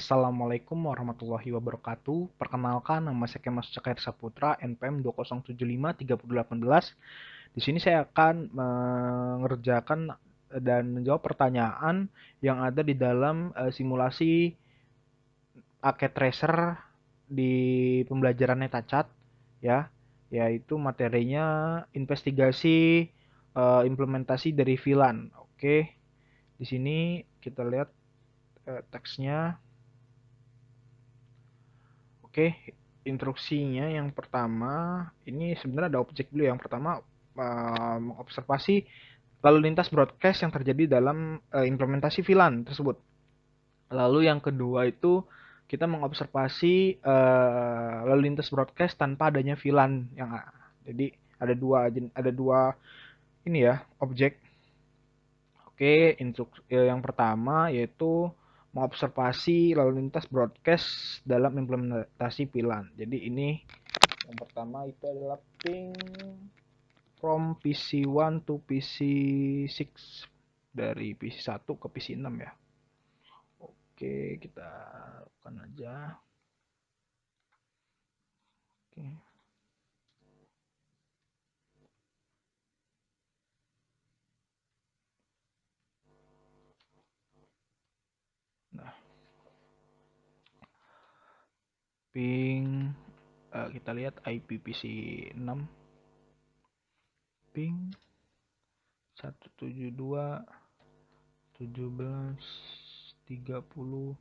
Assalamualaikum warahmatullahi wabarakatuh. Perkenalkan, nama saya Kemas Cakair Saputra, NPM 20753018. Di sini saya akan mengerjakan dan menjawab pertanyaan yang ada di dalam simulasi paket tracer di pembelajaran Netacat, ya, yaitu materinya investigasi implementasi dari VLAN. Oke, di sini kita lihat teksnya. Oke, instruksinya yang pertama, ini sebenarnya ada objek dulu. Yang pertama, mengobservasi lalu lintas broadcast yang terjadi dalam implementasi VLAN tersebut. Lalu yang kedua itu kita mengobservasi lalu lintas broadcast tanpa adanya VLAN jadi ada dua ini ya objek. Oke, yang pertama yaitu mengobservasi lalu lintas broadcast dalam implementasi VLAN. Jadi ini yang pertama itu adalah ping from PC1 to PC6, dari PC1 ke PC6 ya. Oke, kita lakukan aja. Oke. Nah, ping kita lihat IP PC6 ping 172.17.30.26.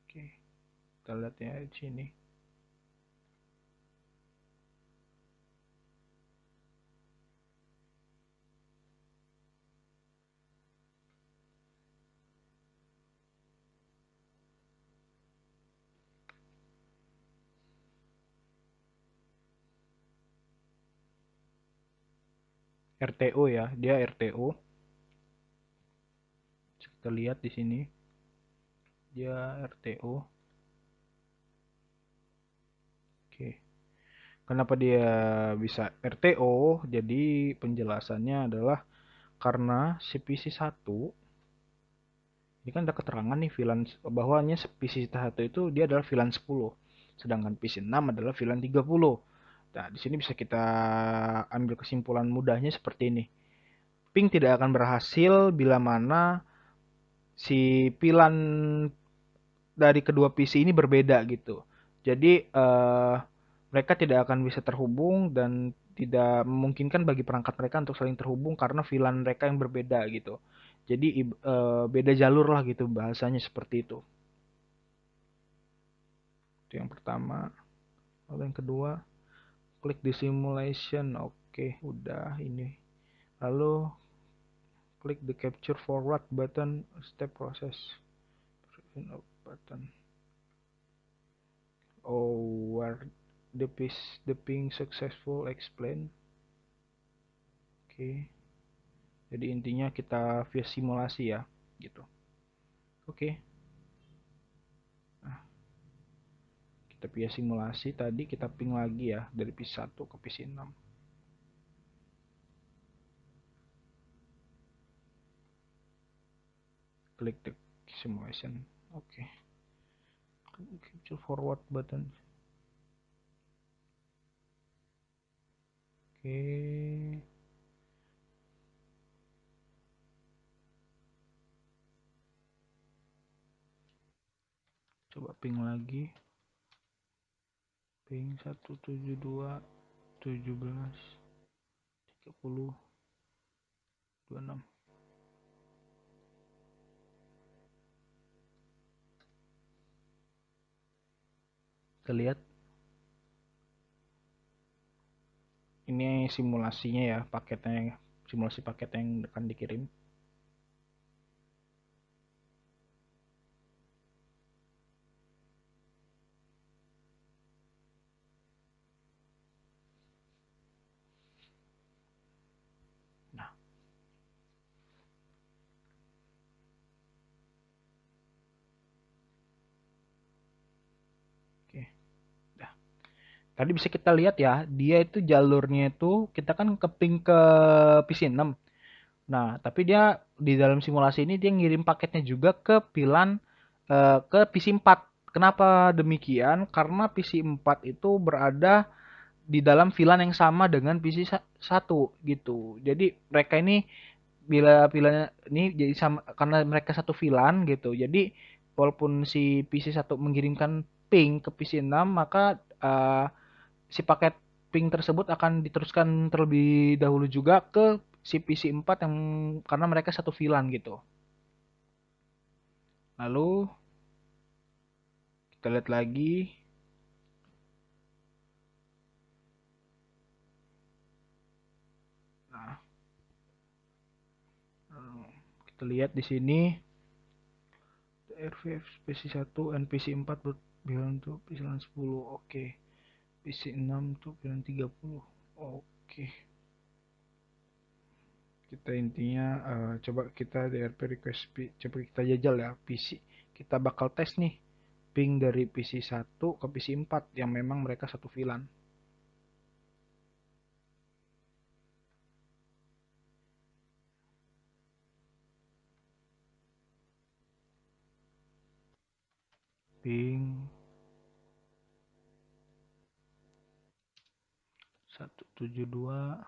Oke, kita lihat ya di sini. RTO ya, dia RTO. Kita lihat di sini. Dia RTO. Oke. Kenapa dia bisa RTO? Jadi penjelasannya adalah karena si PC1 ini kan ada keterangan nih VLAN bahwanya PC1 itu dia adalah VLAN 10, sedangkan PC6 adalah VLAN 30. Nah, di sini bisa kita ambil kesimpulan mudahnya seperti ini. Ping tidak akan berhasil bila mana si VLAN dari kedua PC ini berbeda gitu. Jadi mereka tidak akan bisa terhubung dan tidak memungkinkan bagi perangkat mereka untuk saling terhubung karena VLAN mereka yang berbeda gitu. Jadi beda jalur lah gitu, bahasanya seperti itu. Itu yang pertama. Lalu yang kedua, klik di simulation. Oke, udah ini. Lalu klik the capture forward button, step process. Button. Oh, where the ping successful explain. Oke. Jadi intinya kita via simulasi ya, gitu. Oke. Nah, kita via simulasi tadi kita ping lagi ya dari PC1 ke PC6. Klik the simulation. Oke. Capture forward button. Oke. Coba ping lagi. Ping 172.17.30.26. Kita lihat. Ini simulasinya ya, paketnya, simulasi paket yang akan dikirim. Nah, oke. Nah, tadi bisa kita lihat ya, dia itu jalurnya itu kita kan keping ke PC6. Nah, tapi dia di dalam simulasi ini dia ngirim paketnya juga ke VLAN ke PC 4. Kenapa demikian? Karena PC 4 itu berada di dalam VLAN yang sama dengan PC 1 gitu. Jadi mereka ini bila VLAN ini jadi sama karena mereka satu VLAN gitu. Jadi walaupun si PC 1 mengirimkan ping ke PC 6, maka si paket ping tersebut akan diteruskan terlebih dahulu juga ke si PC 4 yang karena mereka satu VLAN gitu. Lalu kita lihat lagi. Nah, kita lihat di sini RVF PC 1 dan PC 4 berbilang tuh PC 10. Oke. PC 6 tuh bilang 30. Oke. Kita intinya coba kita DRP request coba kita jajal ya PC. Kita bakal tes nih ping dari PC 1 ke PC 4 yang memang mereka satu VLAN. Ping 172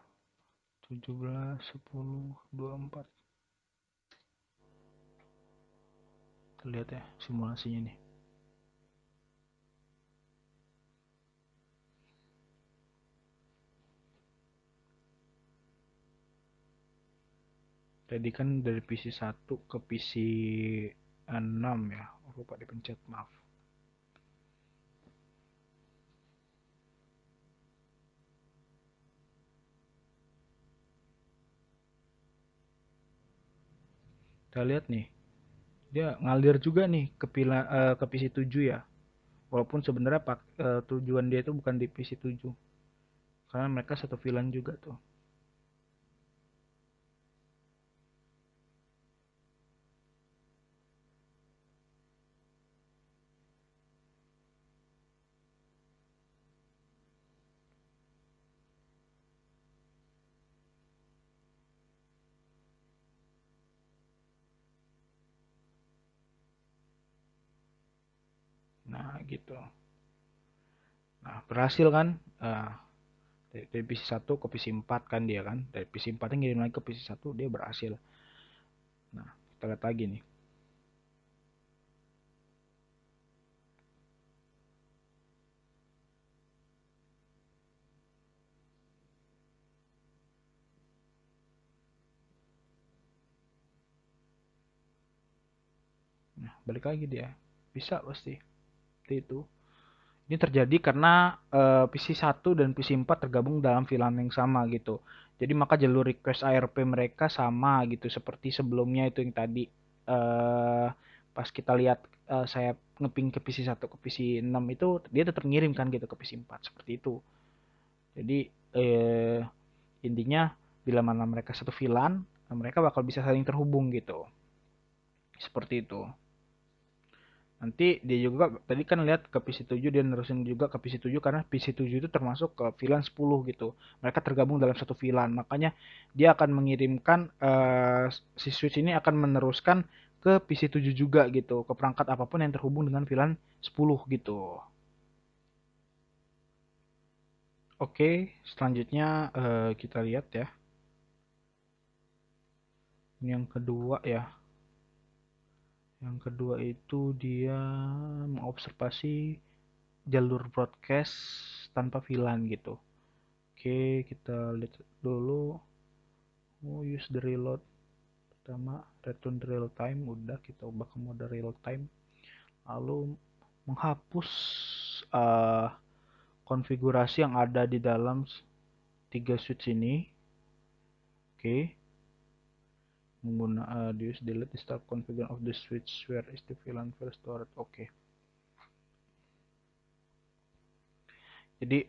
17 10 24. Terlihat ya simulasinya nih. Jadi kan dari PC 1 ke PC 6 ya. Lupa dipencet, maaf. Kita lihat nih, dia ngalir juga nih ke PC 7 ya. Walaupun sebenarnya tujuan dia itu bukan di PC 7. Karena mereka satu VLAN juga tuh. Nah, gitu. Nah, berhasil kan? Dari PC 1 ke PC 4 kan dia kan. Dari PC 4 yang ngirim lagi ke PC 1 dia berhasil. Nah, kita lihat lagi nih. Nah, balik lagi dia. Bisa pasti. Seperti itu. Ini terjadi karena PC 1 dan PC 4 tergabung dalam VLAN yang sama gitu. Jadi maka jalur request ARP mereka sama gitu seperti sebelumnya itu yang tadi eh pas kita lihat saya ngeping ke PC 1 ke PC 6 itu dia tetap ngirim kan gitu ke PC 4 seperti itu. Jadi eh intinya bila mana mereka satu VLAN, mereka bakal bisa saling terhubung gitu. Seperti itu. Nanti dia juga tadi kan lihat ke PC 7 dia nerusin juga ke PC 7 karena PC 7 itu termasuk ke VLAN 10 gitu. Mereka tergabung dalam satu VLAN. Makanya dia akan mengirimkan si switch ini akan meneruskan ke PC 7 juga gitu, ke perangkat apapun yang terhubung dengan VLAN 10 gitu. Oke, selanjutnya kita lihat ya. Ini yang kedua ya. Yang kedua itu dia mengobservasi jalur broadcast tanpa VLAN gitu. Oke, kita lihat dulu. Oh, use the reload. Pertama, return real time. Udah, kita ubah ke mode real time. Lalu menghapus uh, konfigurasi yang ada di dalam 3 switch ini. Oke. Menggunakan use delete the start configuration of the switch where is the VLAN first stored. Oke. Jadi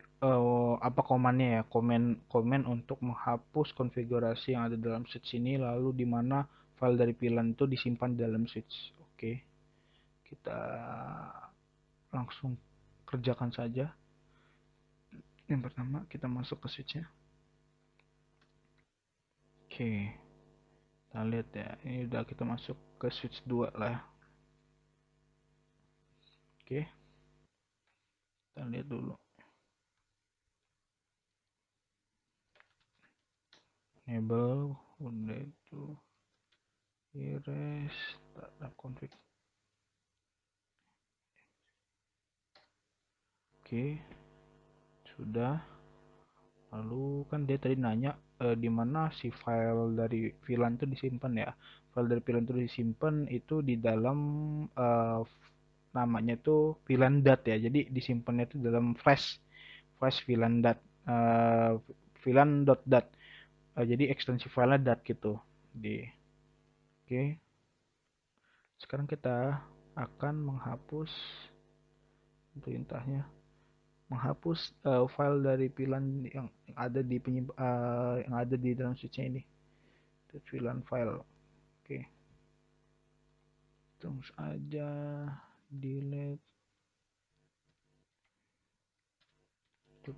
apa komannya ya? Komen untuk menghapus konfigurasi yang ada dalam switch ini lalu di mana file dari VLAN itu disimpan di dalam switch. Oke. Kita langsung kerjakan saja. Yang pertama kita masuk ke switchnya. Oke. Kita lihat ya, ini udah kita masuk ke switch 2 lah. Oke, kita lihat dulu. Enable, udah itu. Erase, startup config. Oke, sudah. Lalu kan dia tadi nanya di mana si file dari VLAN itu disimpan ya. File dari VLAN itu disimpan itu di dalam eh, namanya itu VLAN dat ya. Jadi disimpannya itu dalam flash VLAN dat VLAN.dat. Jadi ekstensi filenya dat gitu. Oke. Sekarang kita akan menghapus perintahnya, menghapus file dari VLAN yang ada di yang ada di dalam switchnya ini. VLAN file. Oke, terus aja delete. Oke,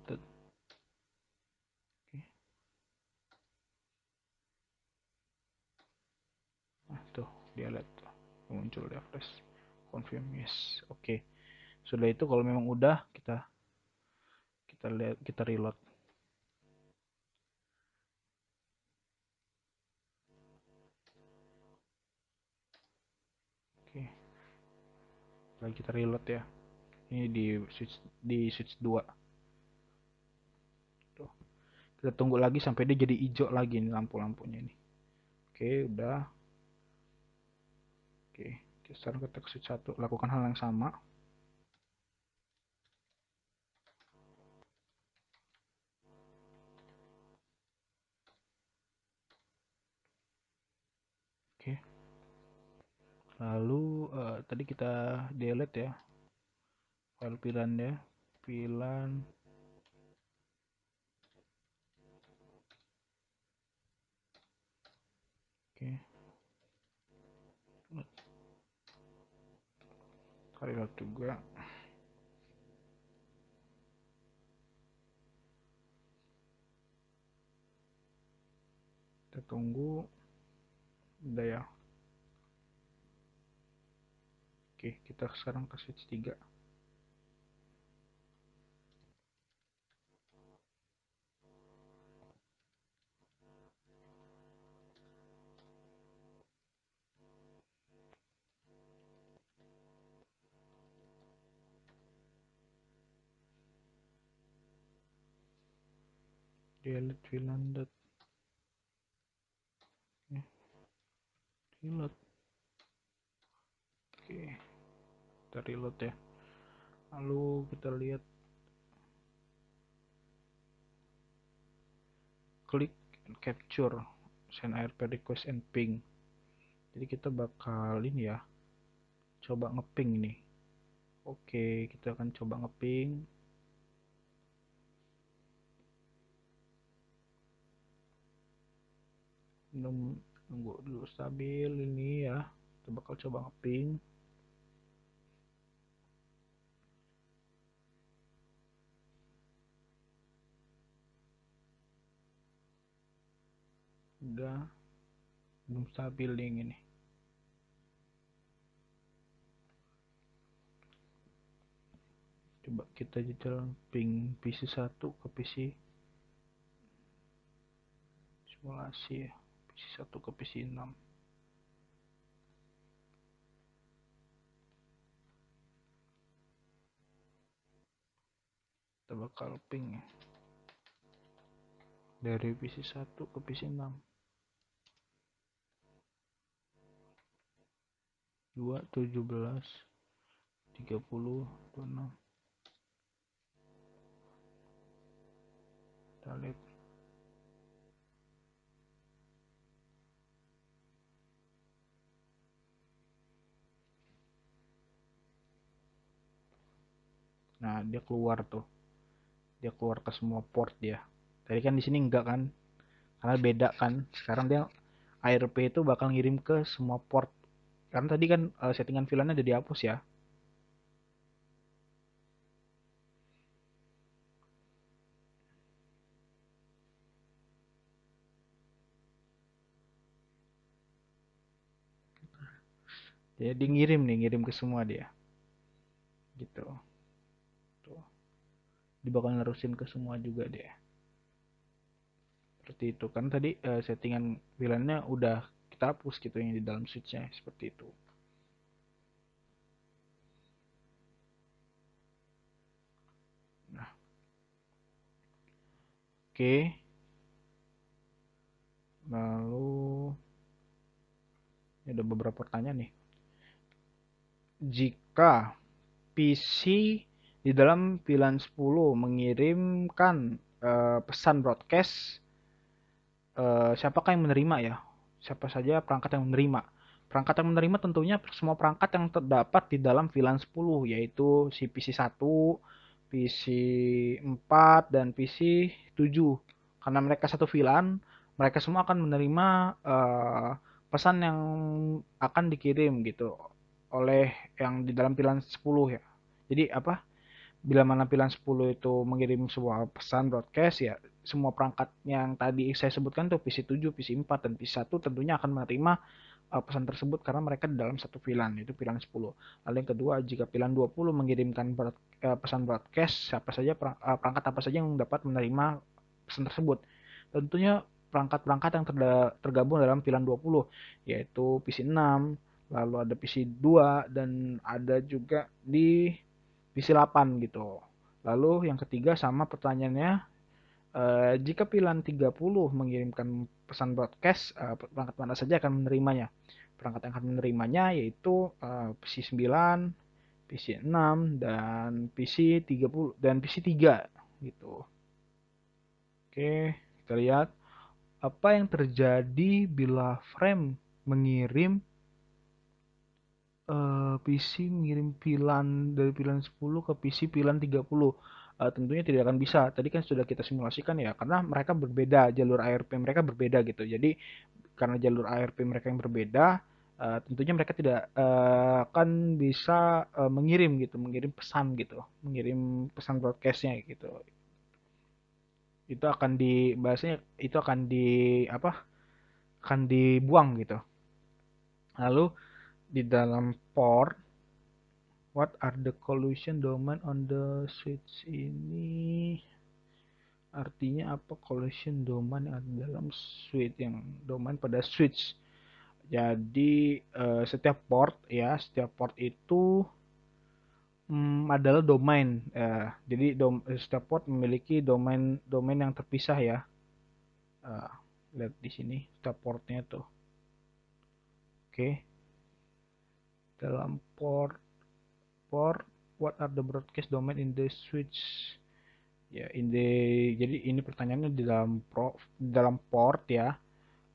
nah tuh delete tuh muncul ya flash. Confirm yes. Oke, sudah itu kalau memang udah kita lihat, kita reload. Oke, lagi kita reload ya. Ini di switch 2. Tuh. Kita tunggu lagi sampai dia jadi hijau lagi nih lampu-lampunya ini. Oke, udah. Oke, sekarang kita ke switch 1, lakukan hal yang sama. Oke. Lalu tadi kita delete ya file VLAN ya. VLAN. Oke. Reload juga. Kita tunggu. Udah ya. Oke, kita sekarang ke switch 3. Delete VLAN dot. Reload. Oke, kita reload ya. Lalu kita lihat, klik and capture send ARP request and ping. Jadi kita bakal ini ya, coba ngeping nih. Oke, kita akan coba ngeping. Nunggu dulu stabil ini ya. Kita bakal coba ngeping. Udah, belum stabil yang ini. Coba kita jajal ping PC 1 ke PC simulasi ya. PC 1 ke PC 6. Kita bakal ping ya. Dari PC 1 ke PC 6. 2, 17, 30, 26. Kita lihat. Nah, dia keluar tuh. Dia keluar ke semua port dia. Tadi kan di sini enggak kan? Karena beda kan. Sekarang dia ARP itu bakal ngirim ke semua port. Karena tadi kan settingan VLAN-nya udah dihapus ya. Jadi ngirim nih, ngirim ke semua dia. Gitu. Tuh. Dia bakal nerusin ke semua juga dia. Seperti itu kan tadi settingan VLAN-nya udah kita hapus gitu yang di dalam switch-nya seperti itu. Nah, oke. Lalu ada beberapa pertanyaan nih. Jika PC di dalam VLAN 10 mengirimkan pesan broadcast, siapakah yang menerima ya? Siapa saja perangkat yang menerima? Perangkat yang menerima tentunya semua perangkat yang terdapat di dalam VLAN 10, yaitu si PC 1, PC 4, dan PC 7. Karena mereka satu VLAN, mereka semua akan menerima pesan yang akan dikirim gitu oleh yang di dalam VLAN 10 ya. Jadi apa? Bila mana VLAN 10 itu mengirim sebuah pesan broadcast ya, semua perangkat yang tadi saya sebutkan tuh PC 7, PC 4, dan PC 1 tentunya akan menerima pesan tersebut karena mereka di dalam satu VLAN, itu VLAN 10. Lalu yang kedua, jika VLAN 20 mengirimkan pesan broadcast, siapa saja perangkat apa saja yang dapat menerima pesan tersebut? Tentunya perangkat-perangkat yang tergabung dalam VLAN 20, yaitu PC 6, lalu ada PC 2, dan ada juga di PC 8 gitu. Lalu yang ketiga sama pertanyaannya, jika VLAN 30 mengirimkan pesan broadcast, perangkat mana saja akan menerimanya? Perangkat yang akan menerimanya yaitu PC 9, PC 6, dan PC 30 dan PC 3 gitu. Oke, kita lihat apa yang terjadi bila frame mengirim PC mengirim VLAN dari VLAN 10 ke PC VLAN 30. Tentunya tidak akan bisa. Tadi kan sudah kita simulasikan ya, karena mereka berbeda, jalur ARP mereka berbeda gitu. Jadi karena jalur ARP mereka yang berbeda, tentunya mereka tidak akan bisa mengirim gitu, mengirim pesan gitu, mengirim pesan broadcastnya gitu. Itu akan bahasanya itu akan apa? Akan dibuang gitu. Lalu di dalam port, what are the collision domain on the switch ini? Artinya apa collision domain yang ada dalam switch, yang domain pada switch? Jadi setiap port ya, setiap port itu adalah domain. Jadi setiap port memiliki domain yang terpisah ya. Uh, Lihat di sini setiap portnya tuh. Oke, dalam port what are the broadcast domain in the switch? Ya, jadi ini pertanyaannya di dalam port ya.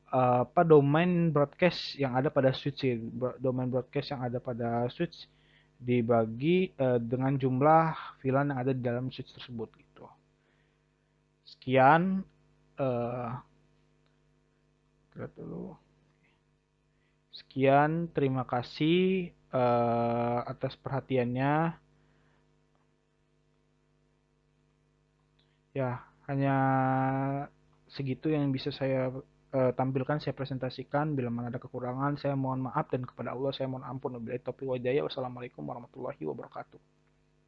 Apa domain broadcast yang ada pada switch ini? Domain broadcast yang ada pada switch dibagi dengan jumlah VLAN yang ada di dalam switch tersebut gitu. Sekian dulu. Sekian, terima kasih atas perhatiannya. Ya, hanya segitu yang bisa saya tampilkan, saya presentasikan. Bila mana ada kekurangan, saya mohon maaf, dan kepada Allah saya mohon ampun. Wabillahi taufiq wal hidayah. Wassalamualaikum warahmatullahi wabarakatuh.